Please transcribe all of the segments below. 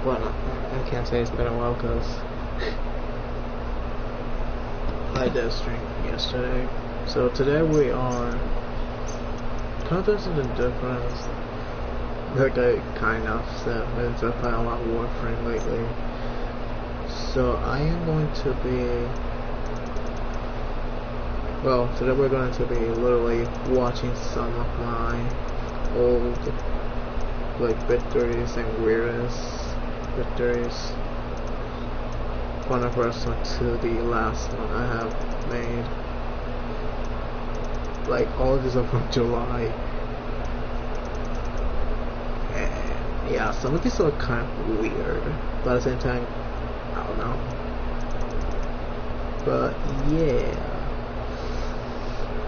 Well, I can't say it's been a while because I did stream yesterday. So today we are kind of doing something different. Like I kind of said, I've been playing a lot of Warframe lately. So I am going to be, well, today we're going to be literally watching some of my old like victories and weirdest victories from the first one to the last one I have made. Like all of these are from July. And yeah, some of these are kind of weird, but at the same time, I don't know. But yeah,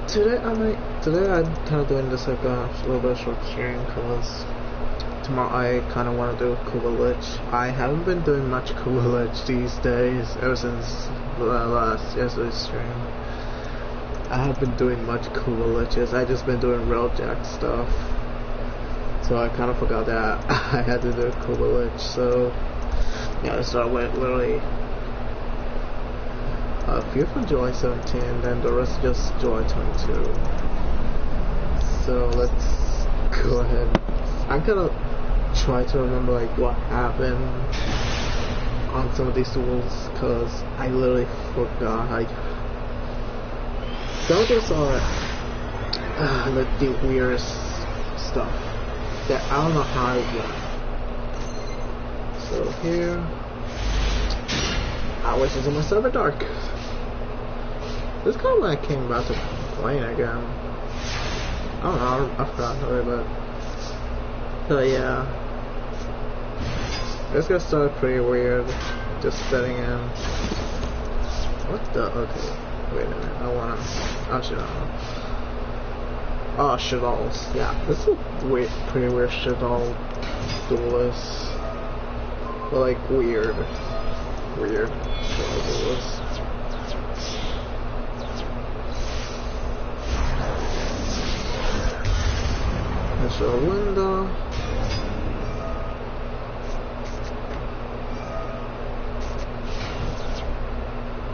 today I'm kind of doing this like a little bit of short stream because tomorrow I kind of want to do Coolidge. I haven't been doing much Coolidge these days ever since yesterday's stream. I haven't been doing much Coolidges. I just been doing Railjack stuff. So I kind of forgot that I had to do Coolidge. So yeah, I started with literally a few from July 17, then the rest just July 22. So let's go ahead. I'm gonna try to remember like what happened on some of these duels, cause I literally forgot. Some of those are like the weirdest stuff that I don't know how I went. So here, I was using my Cyber Dark. This is kind of when I came back to playing again. I don't know, I forgot already, but so yeah, this got started pretty weird. Just setting in. What the? Okay, wait a minute. I wanna. Oh shit! Oh shit-alls. Yeah, this is a pretty weird shit-all duelist. But like weird shit-all duelist. There's a window.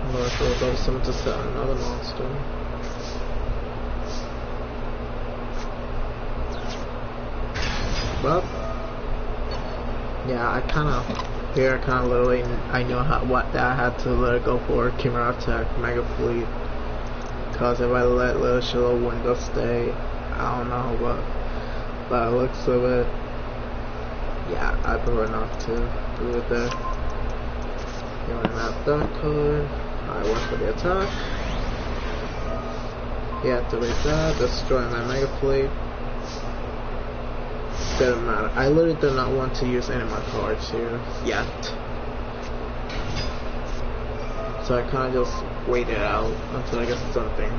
I'm gonna throw those some to set another monster. Well, yeah, I kind of literally, I knew what I had to let it go for Chimera Attack Mega Fleet. Cause if I let little Shiloh window stay, I don't know, but by the looks of it, yeah, I prefer not to do it there. Going out that color, I went for the attack. Deactivate that, destroy my Mega Fleet. Doesn't matter. I literally do not want to use any of my cards here yet. So I kind of just wait it out until I get something.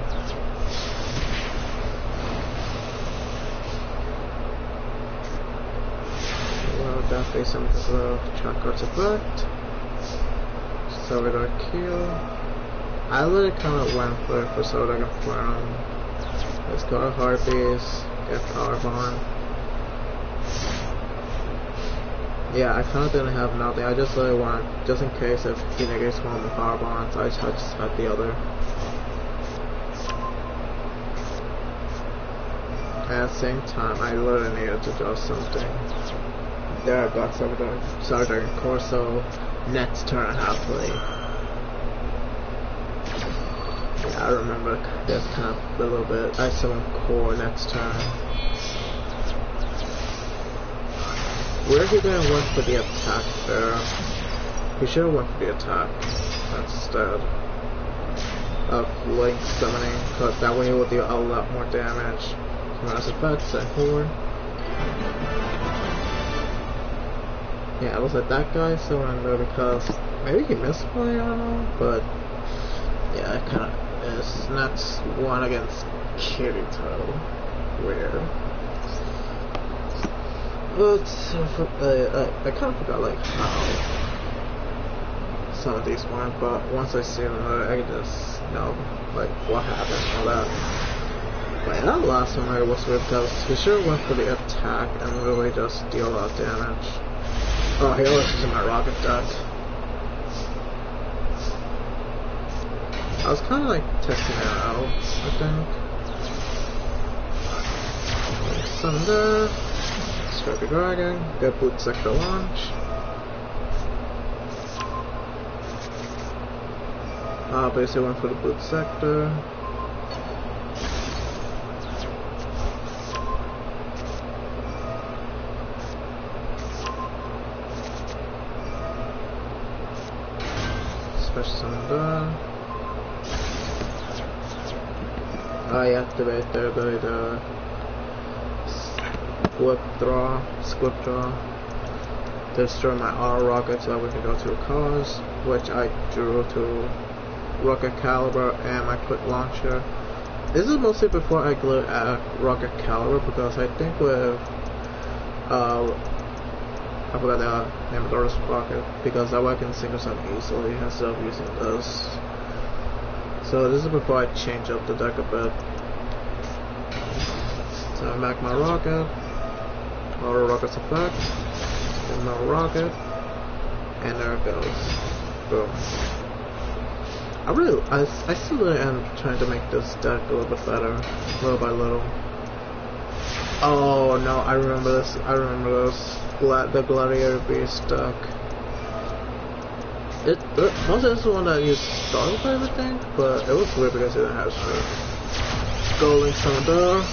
Well, definitely some sort of track cards effect. Salvador kill. I literally kind of went for it for Salvador Confirm. Let's go to Harpies, get Power Bond. Yeah, I kind of didn't have nothing. I just really want, just in case if he negates one of the power bonds, I just had the other. At the same time, I literally needed to draw something. There I got Salvador Corso. Next turn happily. Yeah, I remember this kind of a little bit. I summoned Core next turn. Where he gonna went for the attack there? He should have went for the attack instead of Link summoning, because that way he will do a lot more damage. Mass effects and Horde. Yeah, I was like that guy surrender because maybe he missed play, I don't know, but yeah, it kinda is. Next one against Kirito. Weird. But I kind of forgot like how some of these went, but once I see them, I can just know like what happened and all that. But yeah, that last one was weird because he sure went for the attack and really just deal a lot of damage. Oh, he always using my rocket deck. I was kind of like testing it out, I think. Summon there. Strike a dragon. Get boot sector launch. Basically went for the boot sector. Special summon there. I activate their ability to squip draw, destroy my auto rocket so that we can go to a cause, which I drew to rocket caliber and my quick launcher. This is mostly before I glue at rocket caliber because I think with I forgot the name of the rocket because that way I can single summon easily instead of using this. So this is before I change up the deck a bit. So I make my rocket, auto rocket's effect, and my rocket, and there it goes. Boom. I still really am trying to make this deck a little bit better, little by little. Oh no, I remember this. The Gladiator Beast deck. Most of this is the one that used starting with everything, but it was weird because it didn't have shit. Golden Thunder,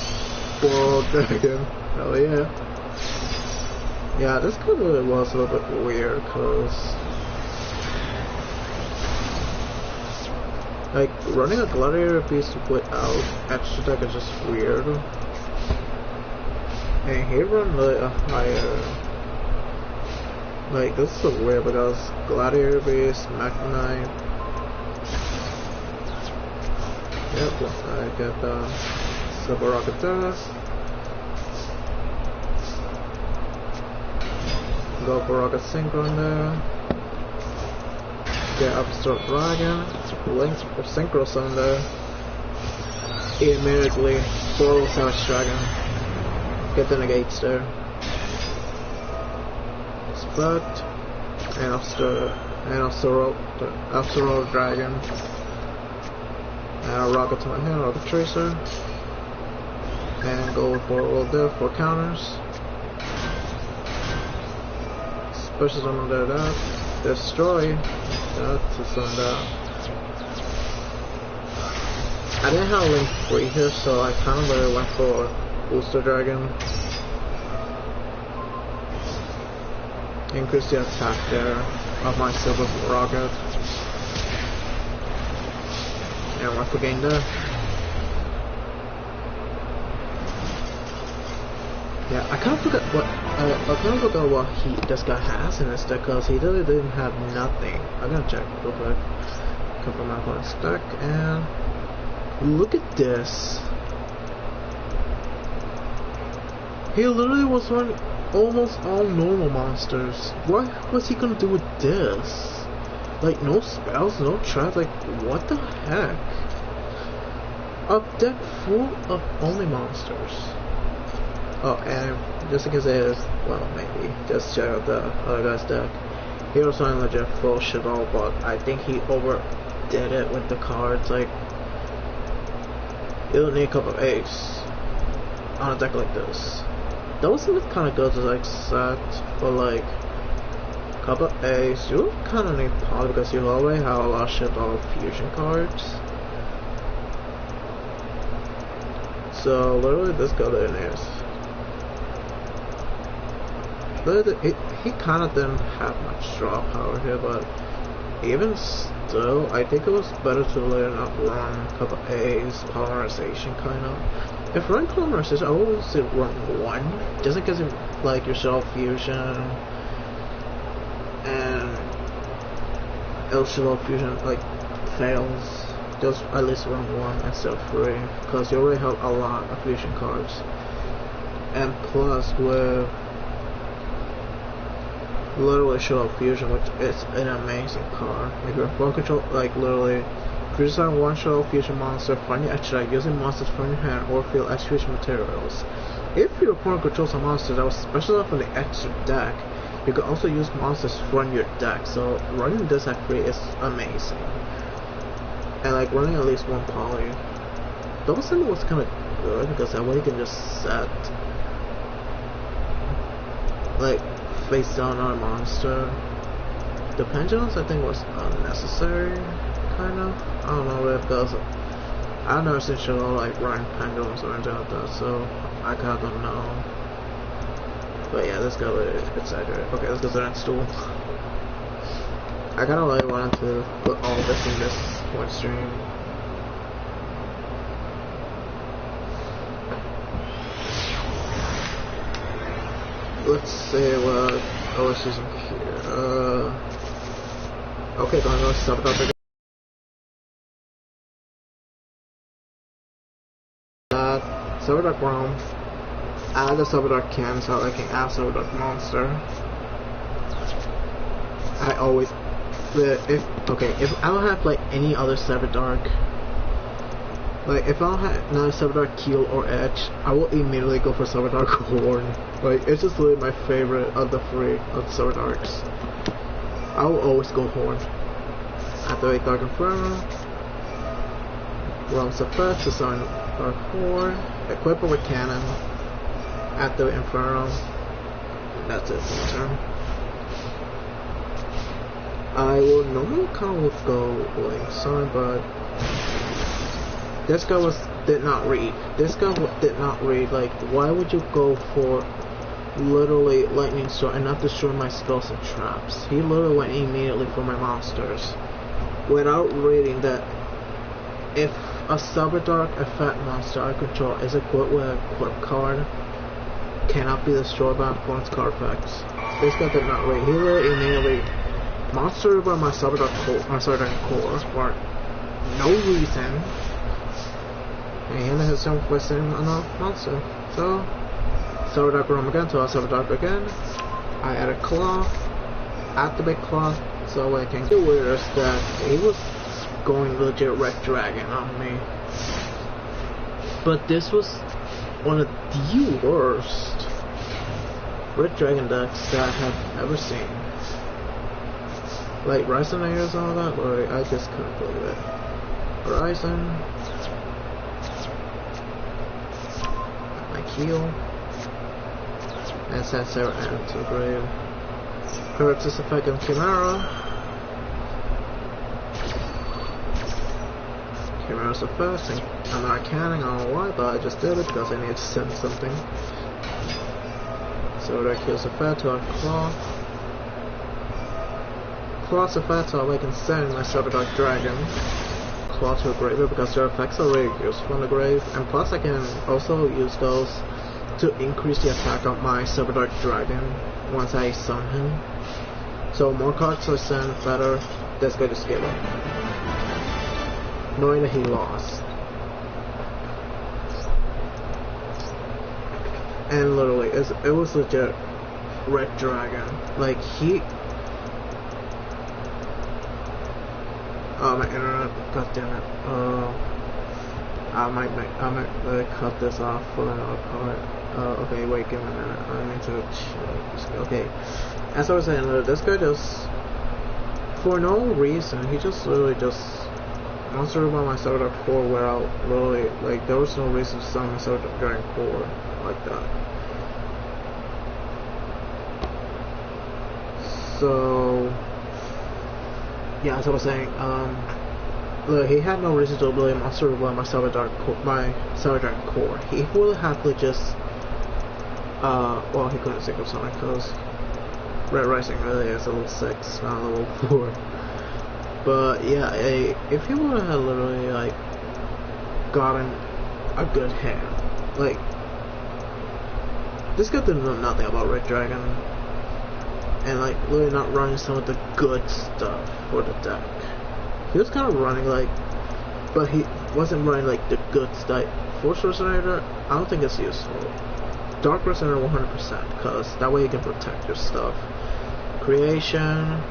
World Dragon, hell yeah. Yeah, this kind of really was a little bit weird, cause like running a Gladiator Beast without extra deck is just weird. And he run like a higher. Like, this is so weird because Gladiator Beast, Mechanite. Yep, I get the Silver Rocket Dust. Go for Rocket Synchro in there. Get Upstart Dragon. Link for Synchro Summon there. Immediately, Portal Savage Dragon. Get the negates there. But and also roll dragon and I'll rocket to my hand, rocket tracer, and go for all there for counters. Special summon there, that destroy that to summon that. I didn't have Link free here, so I kind of really went for booster dragon. Increase the attack there of my silver rocket. And once again there. Yeah, I kind of forgot what this guy has in his deck because he really didn't have nothing. I'm gonna check real quick. Cover my opponent's deck and look at this. He literally was running almost all normal monsters. What was he gonna do with this? Like, no spells, no traps, like, what the heck? A deck full of only monsters. Oh, and just in case it is, well, maybe, just check out the other guy's deck. He was running legit full shit all, but I think he overdid it with the cards, like, you'll need a couple of ace on a deck like this. That wasn't kind of good as I expect, but like, couple A's, you kind of need power because you already have a lot of shit on fusion cards. So literally this guy there is. He kind of didn't have much draw power here, but even still, I think it was better to learn up run a couple A's, polymerization kind of. If run polymerization, I would say run 1, just in case like your shell fusion and shell fusion like fails, just at least run 1 instead of 3, because you already have a lot of fusion cards. And plus with literally shell fusion, which is an amazing card. If you're full control, like literally. Design one shell fusion monster, find your extra using monsters from your hand or field as fusion materials. If your opponent controls a monster that was special enough from the extra deck, You can also use monsters to run your deck, so running this at free is amazing. And like running at least one poly. Double sender was kind of good because that way you can just set like face down on a monster. The pendulums I think was unnecessary, kind of. I don't know if because I've never seen show like running pendulums or anything like that, so I kind of don't know. But yeah, this guy was exaggerated. Okay, let's go to the next duel. I kind of really wanted to put all this in this one stream. Let's see what I was using here. Okay, going to stop it up again. Silver Dark Realm. Add the Silver Dark Can so I can add Silver Dark Monster. I always if I don't have like any other Silver Dark, like if I don't have another Silver Dark Keel or Edge, I will immediately go for Silver Dark Horn. Like it's just literally my favorite of the three of the Silver Darks. I will always go Horn. Activate Dark Inferno. Realm Suppress to summon Dark Horn. Equip it with Cannon. Activate Inferno. That's it for the turn. I will normally kind of go Blink Sun, but this guy did not read. This guy did not read. Like, why would you go for literally Lightning Storm and not destroy my spells and traps? He literally went immediately for my monsters without reading that if a Silver Dark effect monster I control is equipped with a equip card, cannot be destroyed by opponent's card effects. This guy did not read. He literally immediately monstered by my Silver Dark core for no reason. And he ended his turn wasting another monster. So Silver Dark Realm again, so I Silver Dark again. I added Claw, activate Claw, so I can do weirdest that he was going legit Red Dragon on me. But this was one of the worst Red Dragon decks that I have ever seen. Like Resonators and all that, like I just couldn't believe it. Horizon. My Keel. And send Sarah Ann to the grave. Correct this effect on Chimera. Chimera's the first, and I'm not canning, I don't know why, but I just did it because I needed to send something. So that kills the fat to our Claw. Claw's the fat so I can send my Silver Dark Dragon. Claw to a graveyard because their effects are really useful in the grave, and plus I can also use those to increase the attack of my Silver Dark Dragon once I summon him. So more cards I send, better. This guy just gave up, knowing that he lost. And literally, it was legit Red Dragon. Like he. Oh, my internet, god damn it. I might cut this off for another part. Okay, wait, give me a minute. I need to check. Okay, as I was saying, this guy just, for no reason, he just literally just monstered about my Silver Dark core without literally, like, there was no reason to summon my Silver Dark Dragon core like that. So yeah, as I was saying, look, he had no reason to really monster about my Silver Dark core. He would have to just, well, he couldn't sync up something because Red Rising really is a level 6, not a level 4. But yeah, if he would have literally like gotten a good hand, like this guy didn't know nothing about Red Dragon. And like literally not running some of the good stuff for the deck. He was kind of running like, but he wasn't running like the good stuff. Force Resonator, I don't think it's useful. Dark Resonator 100%, because that way you can protect your stuff. Creation,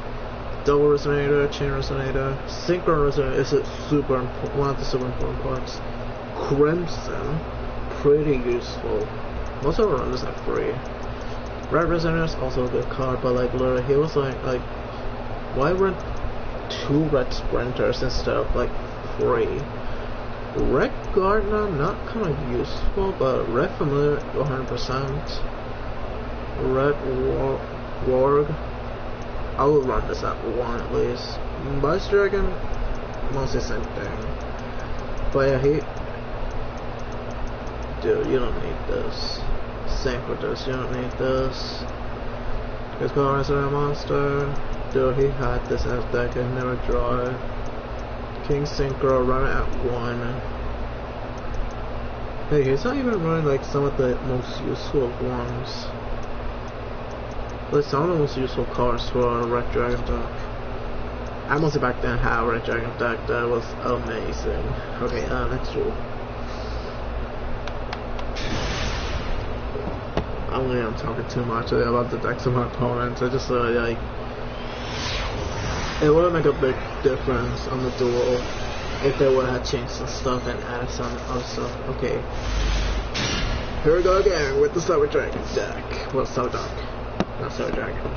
Double Resonator, Chain Resonator, Synchro Resonator is a super important, one of the super important parts. Crimson, pretty useful. Most of our runners are free. Red Resonator is also a good card, but like literally he was like why run 2 red sprinters instead of like 3? Red Gardener, not kind of useful, but Red Familiar 100%. Red Warg, I will run this at 1 at least. Vice Dragon, mostly same thing. But yeah, dude, you don't need this. Same for this, you don't need this. It's called Resident Monster. Dude, he had this as deck and never draw it. King Synchro, run it at 1. Hey, he's not even running like some of the most useful ones. Like some of the most useful cards for a Red Dragon deck. I mostly back then had a Red Dragon deck that was amazing. Okay, next rule. I only am talking too much about the decks of my opponents. I just like it would make a big difference on the duel if they would have changed some stuff and added some other stuff. Okay, here we go again with the Cyber Dragon deck. Well, Cyber Dog, not Cyber Dragon.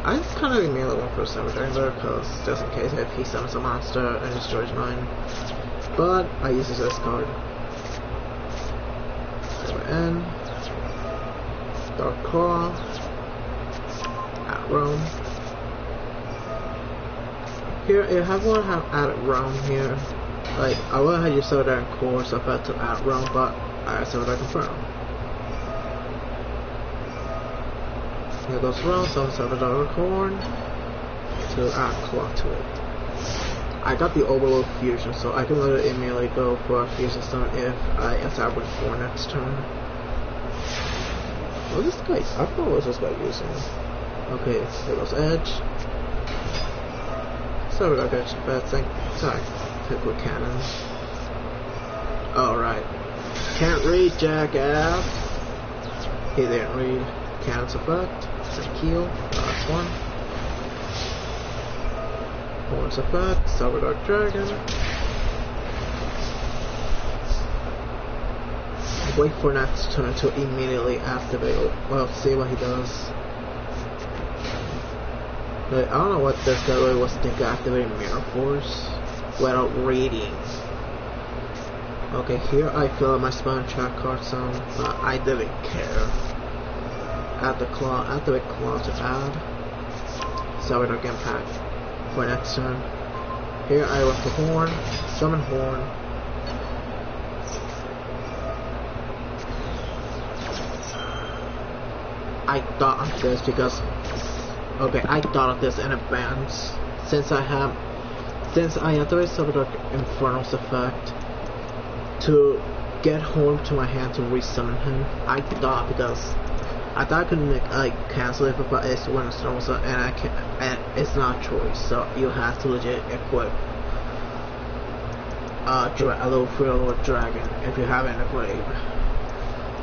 I kind of immediately went for a Cyber Dragon there because just in case if he summons a monster and destroys mine, but I use this card. N, Dark Claw, at Rome. Here, if I would have added Rome here, like I would have used Cyber Dragon Core so I had to add Rome, but I had Cyber Dragon Confirm. Here goes Rome, so Cyber Dragon Corn to add Claw to it. I got the Overload Fusion, so I can literally immediately go for a Fusion Stone if I attack with 4 next turn. What is this guy? I don't know what this guy using. Okay, here goes Edge. Sorry about Edge, bad thing. Sorry, hit with Cannon. Alright. Can't read, jackass. He didn't read Cannon's effect. Thank you. Last one. Horns effect, Cyber Dark Dragon. Wait for next turn to immediately activate. Well, see what he does. Like, I don't know what this guy really was thinking, activating Mirror Force without reading. Okay, here I fill up my spawn track card zone, but I didn't care. Add the claw, activate claw to add. Cyber Dark Impact. For next turn. Here I went for Horn, summon Horn. I thought of this because I thought of this in advance. Since I activated Cyber Dark Inferno's effect to get Horn to my hand to resummon him. I thought because I thought I could make cancel it, but it's when it's normal, and it's not a choice. So you have to legit equip a little Lord Dragon if you have it in the grave.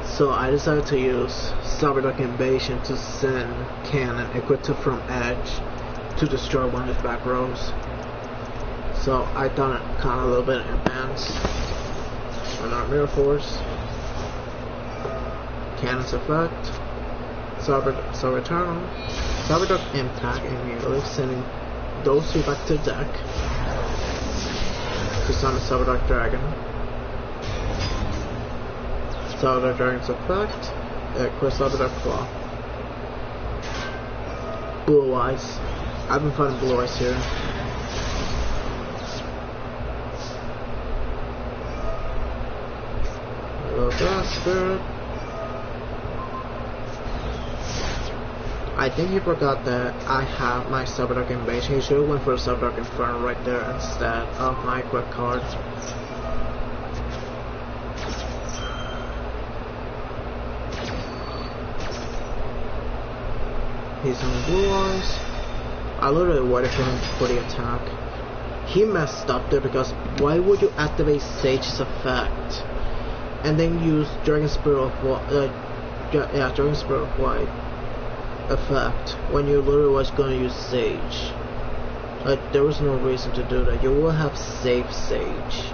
So I decided to use Cyber Dark Invasion to send Cannon equipped from Edge to destroy one of his back rows. So I done it kind of a little bit in advance. Another Mirror Force, Cannon's effect. Cyber Eternal, Cyber Dark Impact immediately, sending those 2 back to the deck to summon Cyber Dark Dragon. Cyber Dark Dragon's effect, equip Cyber Dark Claw. Blue Eyes. I've been finding Blue Eyes here. Hello, Glass Spirit. I think he forgot that I have my Cyber Dark Invasion. He should have went for a Cyber Dark Inferno right there instead of my quick card. He's on Blue Eyes. I literally waited for him for the attack. He messed up there because why would you activate Sage's effect and then use Dragon Spirit of Dragon Spirit of White effect when you literally was going to use Sage? Like, there was no reason to do that. You will have saved Sage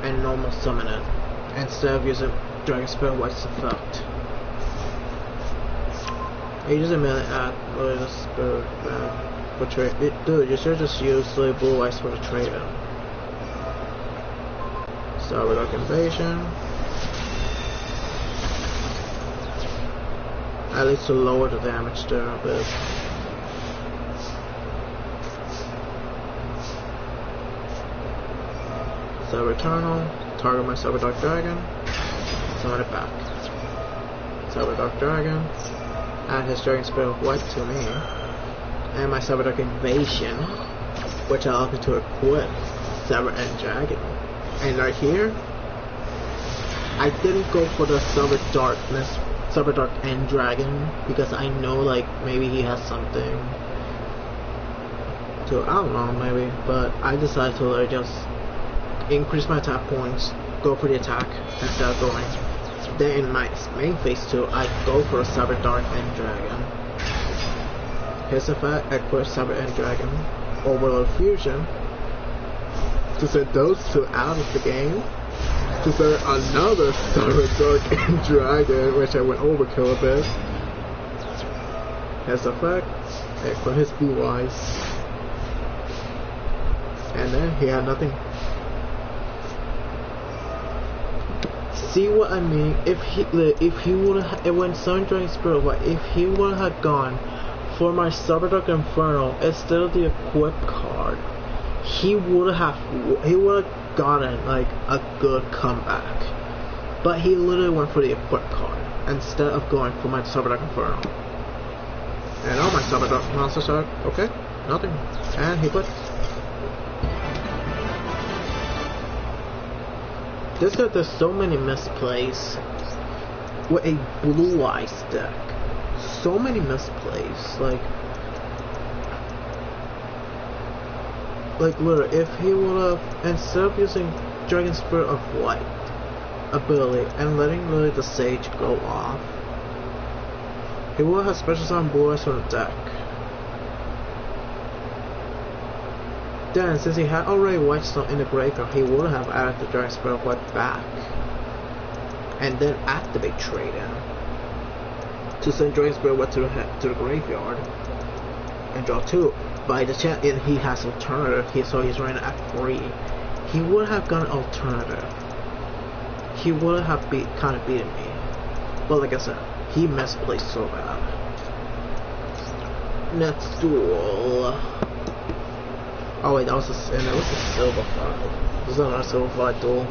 and normal summon it instead of using Dragon Spirit White's effect. He doesn't really add the spirit back for trade. Dude, you should just use the blue ice for the trade. Start with Dark Invasion. At least to lower the damage there a bit. Cyber Eternal. Target my Cyber Dark Dragon. Summon it back. Cyber Dark Dragon. Add his Dragon Spirit White to me, and my Cyber Dark Invasion, which allows me to equip Cyber End Dragon. And right here, I didn't go for the Cyber Dark End Dragon, because I know like maybe he has something to, I don't know, maybe, but I decided to like just increase my attack points, go for the attack instead of going. Then in my main phase 2, I go for a Cyber Dark End Dragon. His effect, equip Cyber End Dragon, Overload Fusion, to send those two out of the game, to send another Cyber Dark End Dragon, which I went overkill a bit. His effect, equip his Blue Eyes, and then he had nothing. See what I mean? If he would have, when Sun Dragon Spirit White, if he would have gone for my Cyber Dark Inferno instead of the equip card, he would have gotten like a good comeback. But he literally went for the equip card instead of going for my Cyber Dark Inferno. And all my Cyber Dark monsters are okay, nothing, and he quits. This guy does so many misplays with a Blue Eyes deck. So many misplays. Like literally, if he would have, instead of using Dragon Spirit of White ability and letting literally the Sage go off, he would have Special Summon Blue Eyes on the deck. Then, since he had already White Stone in the graveyard, he would have added the Dragon Spirit of White back, and then activate Trade-In to send Dragon Spirit White to the graveyard and draw 2. By the chance, and he has alternative, so he's running at 3. He would have gone alternative. He would have kind of beaten me, but like I said, he misplayed so bad. Next duel. Oh wait, that was and it was a silver 5. This is not a silver 5 duel.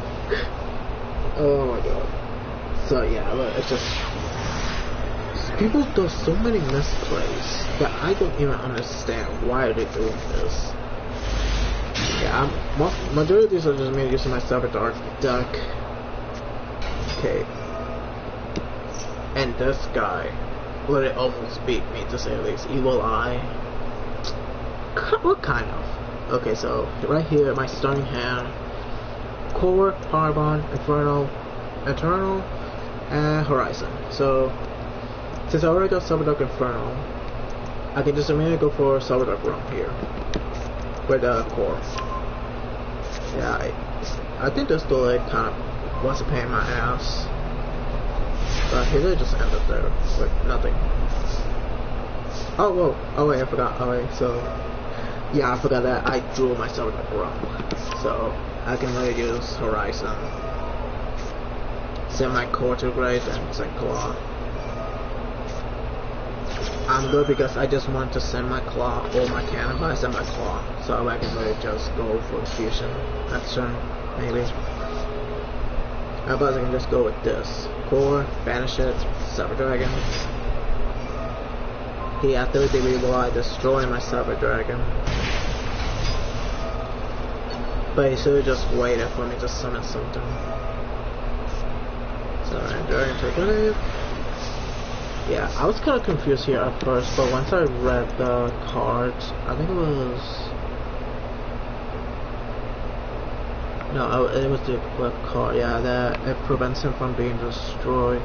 Oh my god. So yeah, look, it's just people do so many misplays that I don't even understand why are they doing this. Yeah, majority of these are just me using my Cyber Dark deck. Okay. And this guy literally almost beat me, to say the least. Evil Eye. What kind of? Okay, so right here, my starting hand: Core, Power Bond, Inferno, Eternal, and Horizon. So, since I already got Cyber Dark Inferno, I can just immediately go for Cyber Dark Realm here with the Core. Yeah, I think this delay kind of wants to pain in my ass, but he did just end up there with nothing. Oh whoa! Oh wait, I forgot. Oh wait, so. Yeah, I forgot that I drew myself a Realm, so I can really use Horizon, send my Core to grade, and send Claw. I'm good because I just want to send my Claw or my Cannon, but I send my Claw, so I can really just go for Fusion next turn, maybe. Otherwise I can just go with this. Core, banish it, Cyber Dragon. He activated the Evil Eye, destroying my Cyber Dragon. But he should have just waited for me to summon something. Cyber Dragon to grave. Yeah, I was kind of confused here at first, but once I read the cards, I think it was... No, it was the equip card, yeah, that it prevents him from being destroyed.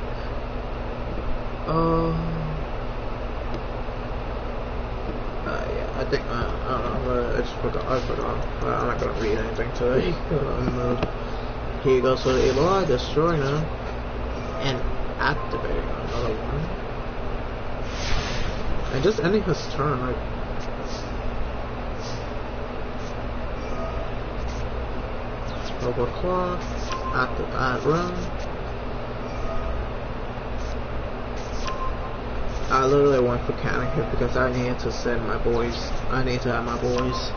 Yeah, I think, I don't know, I just forgot, I'm not gonna read anything today. Here goes for the Evil Eye, destroy now. and activating another one. And just ending his turn, like. Overclock, add run. I literally went for cannon here because I needed to send my boys. I need to have my boys.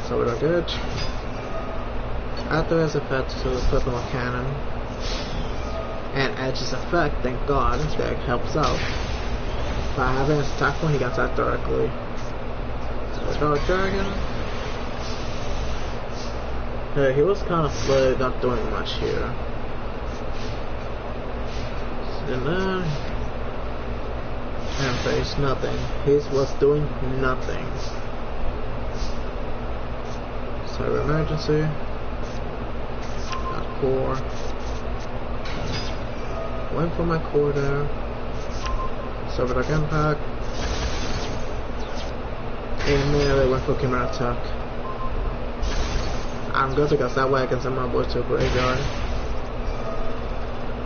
So we're good. After his effect to flip him a cannon. And Edge's effect, thank God, that helps out. By having his attack when he gets that directly. So Dark Dragon. Yeah, he was kind of slow, not doing much here. And then and face nothing. He was doing nothing. Cyber emergency. Got core. Went for my core there. Cyber Dark Impact. And immediately went for Chimera Attack. I'm good because that way I can send my boys to a graveyard.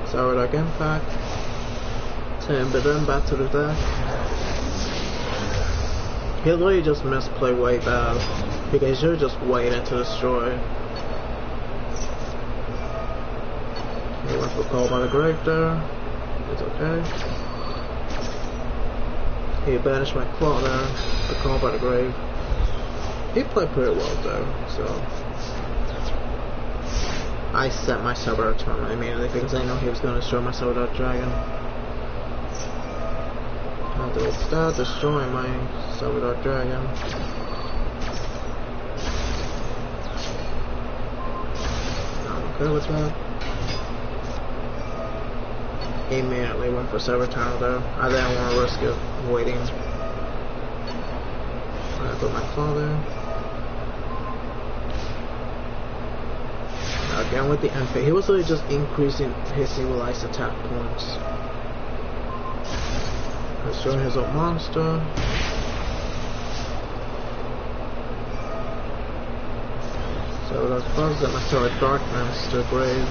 Cyber Dark Impact. Timber them back to the deck. He literally just misplayed way bad because he should have just waited to destroy. He went for Call by the Grave there. It's okay. He banished my claw there. The Call by the Grave. He played pretty well though, so I sent my Cyber Tournament immediately because I know he was going to destroy my Cyber Dark Dragon. I'll do that, destroying my Cyber Dark Dragon. I'm okay with that. Immediately went for Cyber Tunnel though. I didn't want to risk it waiting. I put my claw there. Again with the MP, he was really just increasing his civilized attack points. Destroy his own monster. So that's fuzz that my sword darkness to the grave.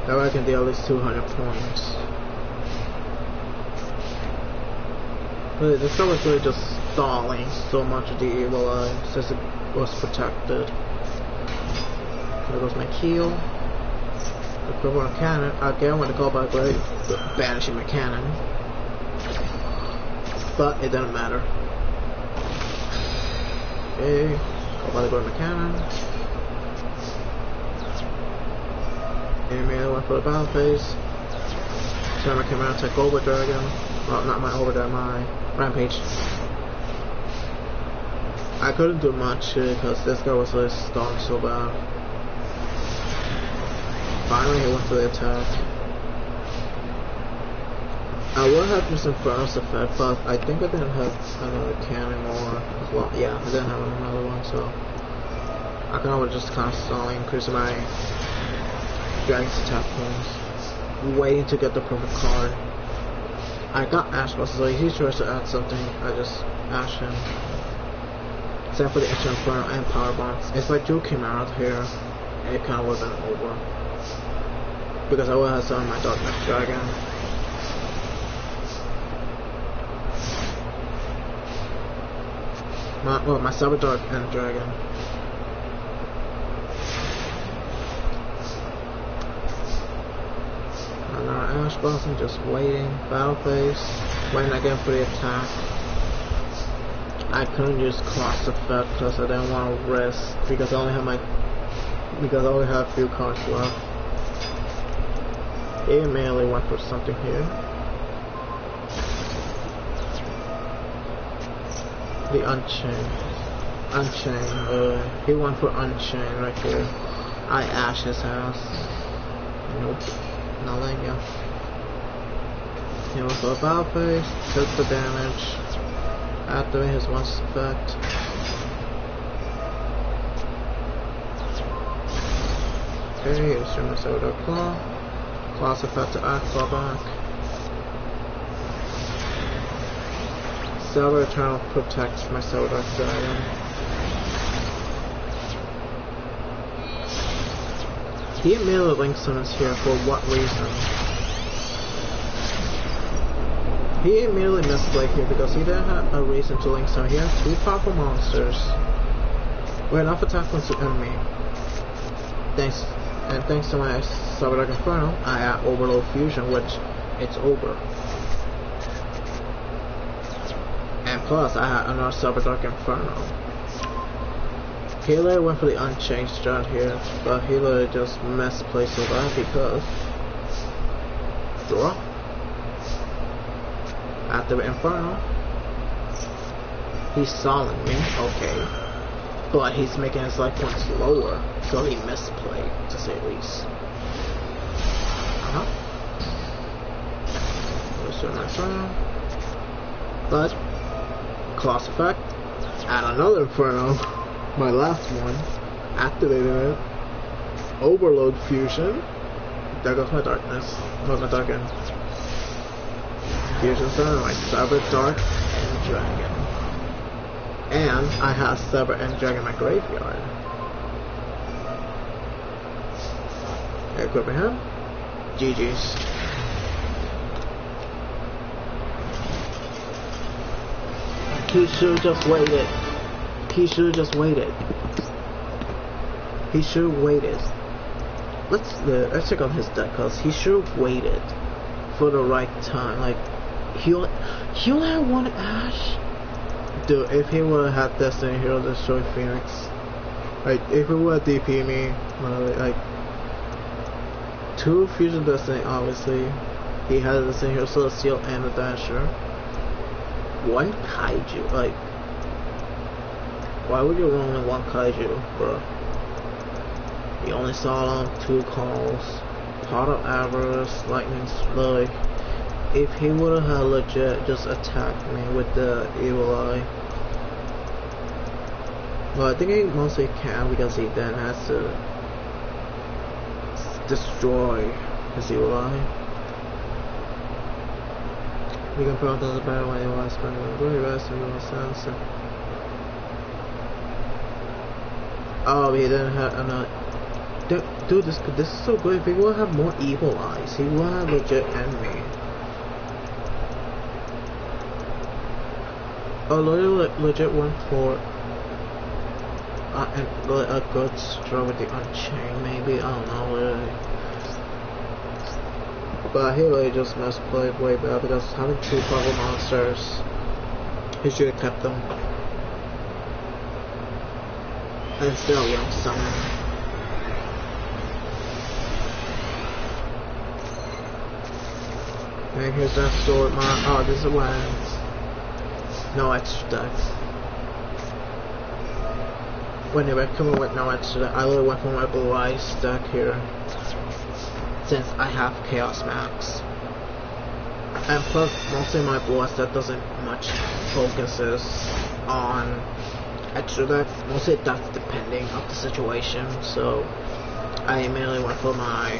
That way I can deal at least 200 points. But this guy was really just stalling so much of the evil eye since it was protected. There goes my keel. Equivalent cannon. Again with the Call by the Grave, banishing my cannon. But it doesn't matter. Okay. Call by the Grave, my cannon. Immediately went for the battle phase. So I came out to take over Dragon. Well, not my over Dragon, my Rampage. I couldn't do much because this guy was really stalling so bad. Finally, he went for the attack. I would have used Inferno's effect, but I think I didn't have another cannon or well, yeah, I didn't have another one, so I kind of just kind of stalling, increasing my Dragon's attack points, waiting to get the perfect card. I got Ash Boss, so he tries to add something, I just Ash him. Except for the extra Inferno and Power Bombs. It's like Duel came out here, and it kind of wasn't over. Because I would have some of my Darkness Dragon. My Cyber Dark and Dragon. Another Ash Blossom, just waiting. Battle phase. Waiting again for the attack. I couldn't use Cross Effect because I didn't want to risk because I only have a few cards left. He immediately went for something here. The Unchain. He went for Unchain right here. I Ash his house. Nope. Nothing, yeah. He went for a battle phase, took the damage. Activate his one effect. Okay, here's your Minnesota Claw. Claw's effect to act, claw back. Silver Eternal protects my Silver Dragon. He immediately link summons here for what reason? He immediately misplayed here because he didn't have a reason to link summon. He had two powerful monsters with enough attack points to enemy. Thanks to my Cyberdark Inferno, I had Overload Fusion, which it's over. And plus, I had another Cyberdark Inferno. He literally went for the Unchanged strat here, but he literally just misplayed so bad because draw. Activate Inferno. He's stalling me, okay. But he's making his life points lower, so he misplayed, to say the least. Let's do a nice round. But, Class Effect, add another Inferno, my last one, activated it. Overload Fusion, there goes my darkness, my dark end. Fusion Stone, my Cyber Dark and Dragon. And I have Cyber and Dragon in my graveyard. Equipping him. GG's. He should have just waited. He should have just waited. He should have waited. Let's check on his deck, cause he should have waited for the right time. Like he only had one Ash. Dude, if he would have had Destiny, he would have destroyed Phoenix. Like if he would have DP me, like 2 Fusion Destiny, obviously. He had a Destiny Hero Celestial and a Dasher. 1 Kaiju, like why would you run only 1 Kaiju, bro? You only saw them 2 calls, Pot of Avarice, Lightning Slug. If he would have had legit just attacked me with the Evil Eye. Well, I think he mostly can because he then has to destroy his Evil Eye. You can put on the battle when you want to spend it. Really rest in real sense. Oh, he didn't have enough. Dude, this is so good. If he would have more Evil Eyes, he would have legit enemy. Oh, legit went for a good straw with the Unchained, maybe, I don't know, really. But he really just misplayed way bad because having 2 powerful monsters, he should have kept them. And still wouldn't summon. And here's that sword, oh, this is a land. No extra decks. When they were coming with no extra deck, I literally went for my Blue Eyes deck here. Since I have Chaos Max. And plus, mostly my Blue Eyes deck doesn't much focuses on extra deck. Mostly that's depending on the situation. So, I immediately went for my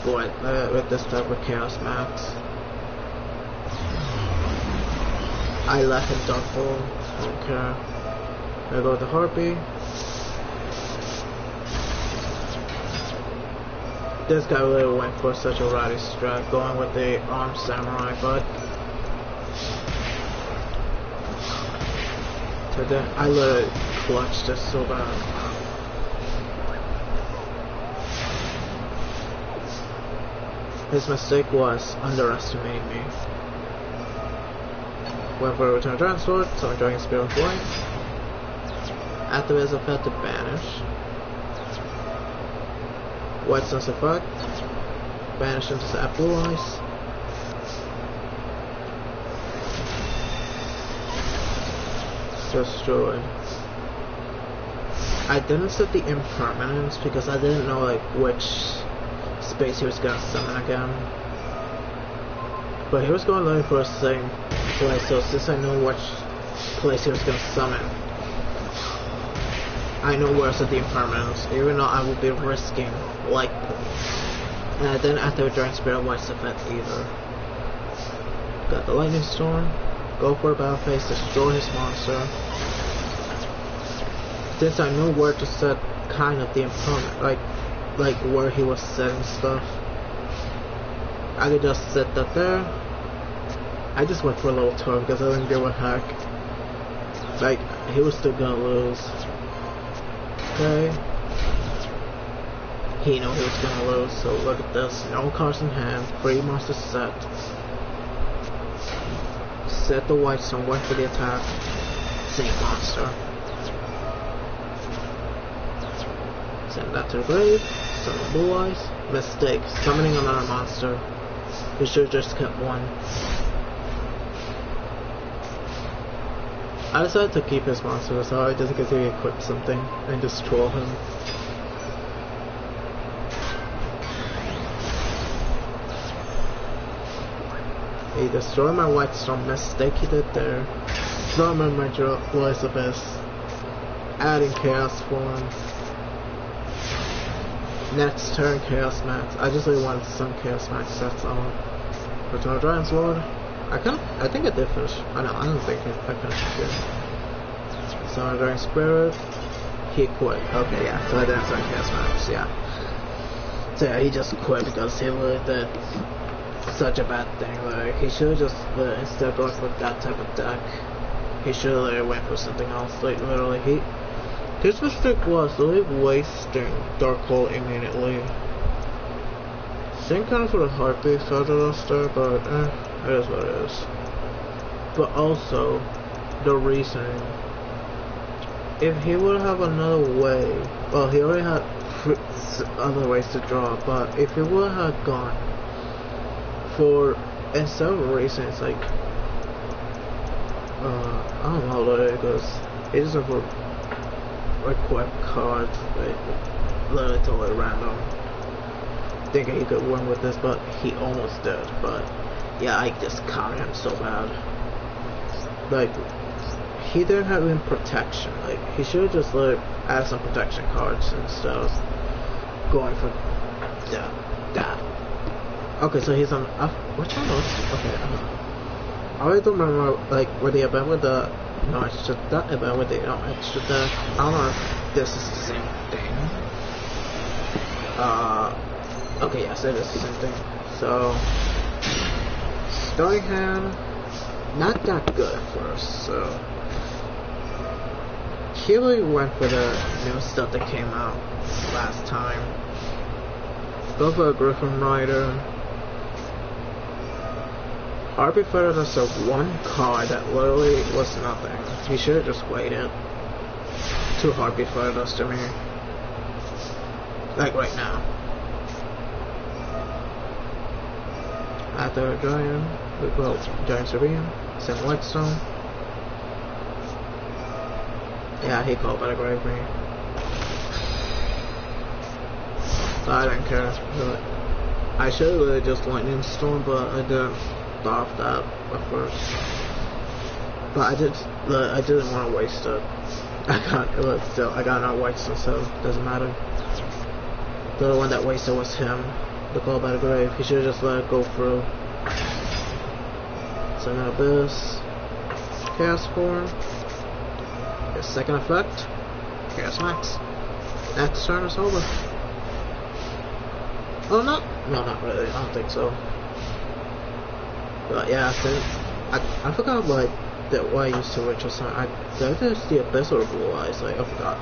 Blue Eyes, with this deck with Chaos Max. I let him double, don't care. I go with the Harpy. This guy really went for such a ratty strat, going with the Armed Samurai, but today I literally clutched this so bad. His mistake was underestimating me. Went for a Return of Dragon Sword, summon Dragon Spear of Light. Activate his effect to banish. White Sun's effect. Banish into the Blue Eyes. Destroy. I didn't set the impermanence because I didn't know like which space he was gonna summon again. But he was going looking for the same place, so since I knew which place he was gonna summon, I know where to set the impermanence, even though I would be risking like points. And I didn't activate Dragon Spirit White's effect either. Got the Lightning Storm, go for a battle phase, destroy his monster. Since I knew where to set kind of the impermanence, like like where he was setting stuff. I could just set that there. I just went for a little turn because I didn't give a heck. Like, he was still gonna lose. Okay. He knew he was gonna lose, so look at this. No cards in hand, 3 monsters set. Set the white stone, wait for the attack. Same monster. Send that to the grave. Summon blue eyes. Mistake. Summoning another monster. You should have just kept one. I decided to keep his monster so just in case he equipped something and just troll him. He destroyed my white stone. Mistake he did there. Summon my Joyous Abyss. Adding Chaos Form. Next turn, Chaos Max. I just really wanted some Chaos Max sets on. Return of Dragon's Lord. I think I did finish. I don't think I finished it. Summon of Dragon Spirit. He quit. Okay, yeah. So I didn't start Chaos Max. Yeah. So yeah, he just quit because he really did such a bad thing. Like, he should have just instead of going for that type of deck, he should have went for something else. Like literally, his mistake was literally wasting Dark Hole immediately. Same kind of for the Heartbeat Featherduster, but it is what it is. But also, the reasoning. If he would have another way, well, he already had other ways to draw, but if he would have gone for, instead of racing, it's like, I don't know what it goes. He just went for equip cards, like, literally totally random. Thinking he could win with this, but he almost did. But yeah, I just counted him so bad. Like, he didn't have any protection. Like, he should have just like added some protection cards instead of going for that. Okay, so he's on. Which one was? Okay, I really don't remember. Like, were they event with the no extra that event with the no extra deck? I don't know if this is the same thing. Okay, yes, it is the same thing. So, starting hand, not that good at first. So, he really went for the new stuff that came out last time. Go for a Griffin Rider. Heartbeat Featherduster is one card that literally was nothing. He should have just waited. 2 Heartbeat Featherduster me. Like right now. After Giant, well, Giant Serene, send Whitestone. Yeah, he called by the grave me. So I didn't care. Really. I should have really just Lightning Storm, but I didn't thought of that at first. But I didn't want to waste it. I got another Whitestone, so it doesn't matter. The other one that wasted was him. The call by the grave. He should have just let it go through. Summon Abyss. Chaos Form. His second effect. Chaos Max. Next turn is over. Oh, no, not really. I don't think so. But yeah, I forgot like that why I used to ritual summon. Did I use the Abyss or Blue Eyes? Like, I forgot.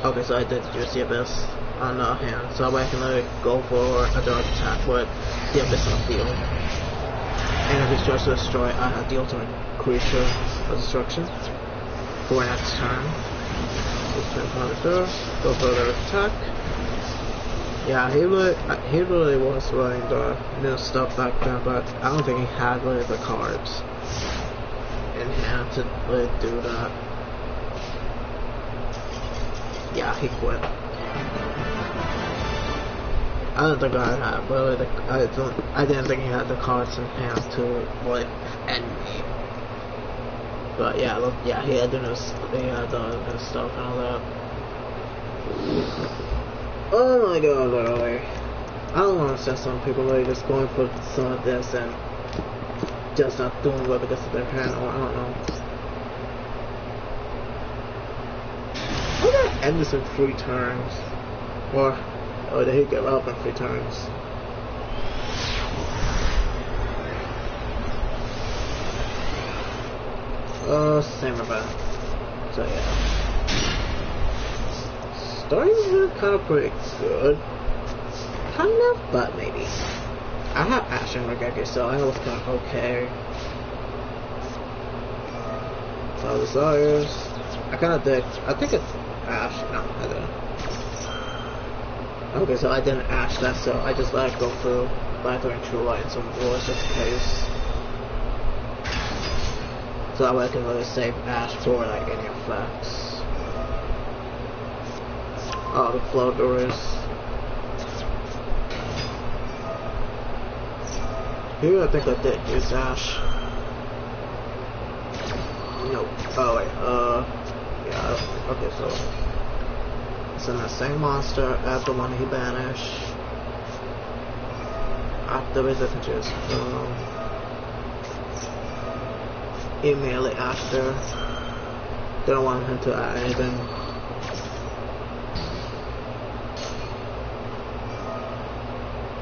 Okay, so I did use the Abyss on the hand, so I can like go for a dark attack with the Abyss on the field. And if he tries to destroy, I have the ultimate creature of destruction for next turn. This turn on the door, go for another attack. Yeah, he really was running the new stuff back then, but I don't think he had really the cards in hand to really do that. Yeah, he quit. I don't think I had really I didn't think he had the cards in hand to like end me. But yeah, look, yeah, he had the new stuff and all that. Oh my god, literally. I don't want to say some people really just going for some of this and just not doing well because of their hand, or I don't know. I'm gonna end this in 3 turns. Or did he give up in 3 turns? Same event. So yeah. Starting kind of pretty good. Kind of, but maybe. I have Ash and Regeki, so I was kind of okay. So Desires. I kind of did. I think it's Ash. No, I didn't. Okay, so I didn't Ash that, so I just let it go through by throwing True Light and some Wars just in case. So that way I can really save Ash for like any effects. Oh, the floaters. Here I think I did use Ash. No. Oh wait, yeah, okay, so it's in the same monster as the one he banished. Activate the just immediately after. Don't want him to add anything.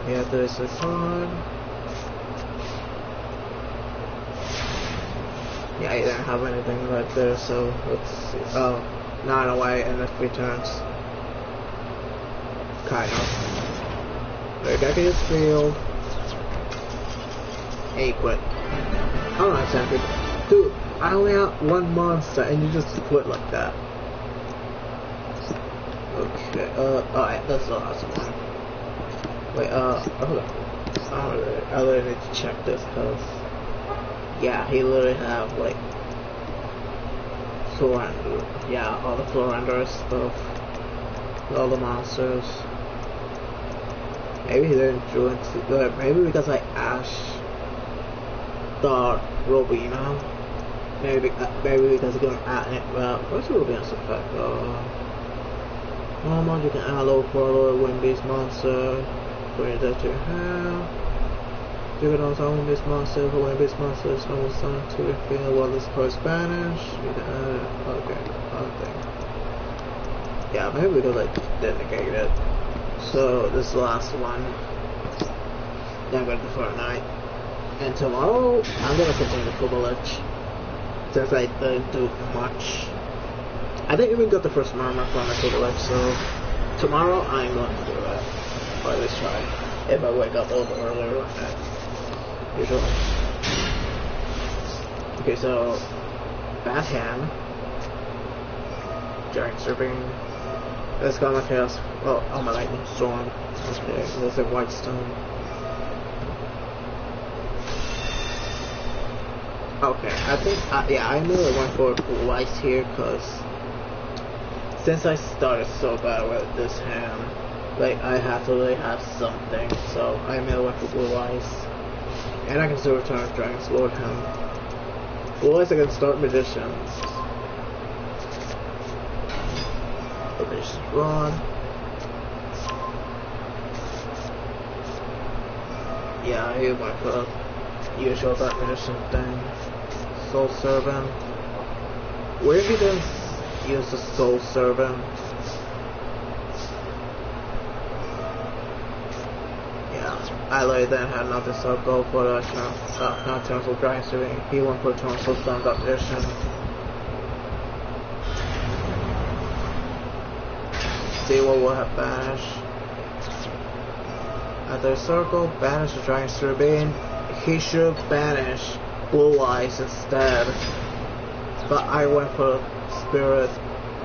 Yeah, there's this one. Yeah, he didn't have anything right there, so let's see. Oh, 9 away and the 3 turns. Kind of. There, got his field. And he quit. I'm not exactly. Dude, I only have 1 monster and you just quit like that. Okay, alright, that's the last one. Wait, hold on. I really need to check this because. Yeah, he literally have like Florender. Yeah, all the Florender stuff. All the monsters. Maybe he didn't do it. Maybe because I Ash the Robina. Maybe because he's gonna add it. Well, what's the Robina's effect? How much you can add low for a little wind beast monster. Bring that to your hand. You can also own this monster, who when this monster is almost done to your field while this card is banished. You can add it. Okay, okay. Yeah, maybe we could like dedicate it. So this last one. Then I'm going to Fortnite. And tomorrow I'm gonna continue the Kubelich. Since I didn't do much. I didn't even get the first murmur from the Kubelich, so tomorrow I'm going to do it. Or at least try. If I wake up a little bit earlier. Usually. Okay, so Bad Hand, Giant Serpent, let's go on my Chaos. Well, on my Lightning Storm. Okay, there's a White Stone. Okay, I think yeah, I really went for Lice here because since I started so bad with this hand, like I have to really have something. So I really went for Blue Ice. And I can still return Dragon's Lord him. Well, at least I can start Magicians. Magician's Rod. Yeah, he went for the usual that Magician thing. Soul Servant. Where he didn't use the Soul Servant. I laid then had nothing, so go for the not Turtle Giant Serpent. He went for Turtle Stone Optician. See what will have banish. At their circle, banish the Giant Serpent. He should banish Blue Eyes instead. But I went for Spirit,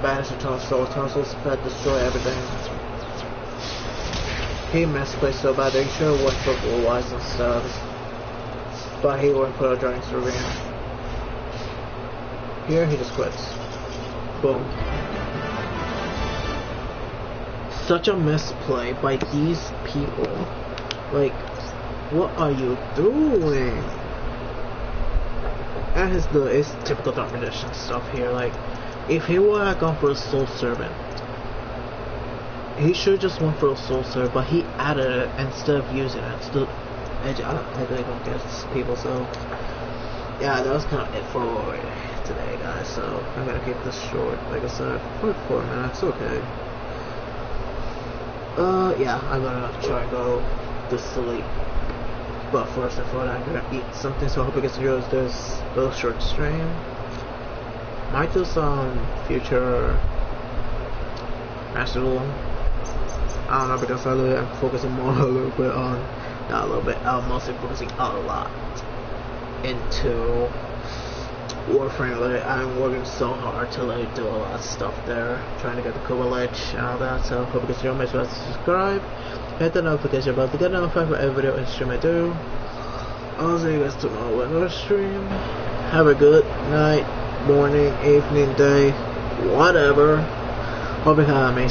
banish the Turtle, Turtle Sped, destroy everything. He misplaced so bad that he should have went for Blue Eyes instead. But he went for a Dragon's Revenge. Here he just quits. Boom. Such a misplay by these people. Like, what are you doing? And it's typical Dark Magician stuff here. Like, if he would have gone for a Soul Servant, he should just went for a Soul Servant, but he added it instead of using it. So, I really don't get people, so yeah, that was kind of it for today, guys. So I'm gonna keep this short, like I said, 4 minutes, okay. Yeah, I'm gonna try and go to sleep. But first and foremost, I'm gonna eat something, so I hope you guys enjoy this little short stream. Might do some future Master Duel. I don't know, because I'm focusing more a little bit on, not a little bit, I'm mostly focusing a lot into Warframe. Like, I'm working so hard to like do a lot of stuff there, trying to get the Kovalich and all that. So hope you guys enjoy. Make sure to subscribe, hit the notification bell to get notified for every video and stream I do. I'll see you guys tomorrow with another stream. Have a good night, morning, evening, day, whatever. Hope you have an amazing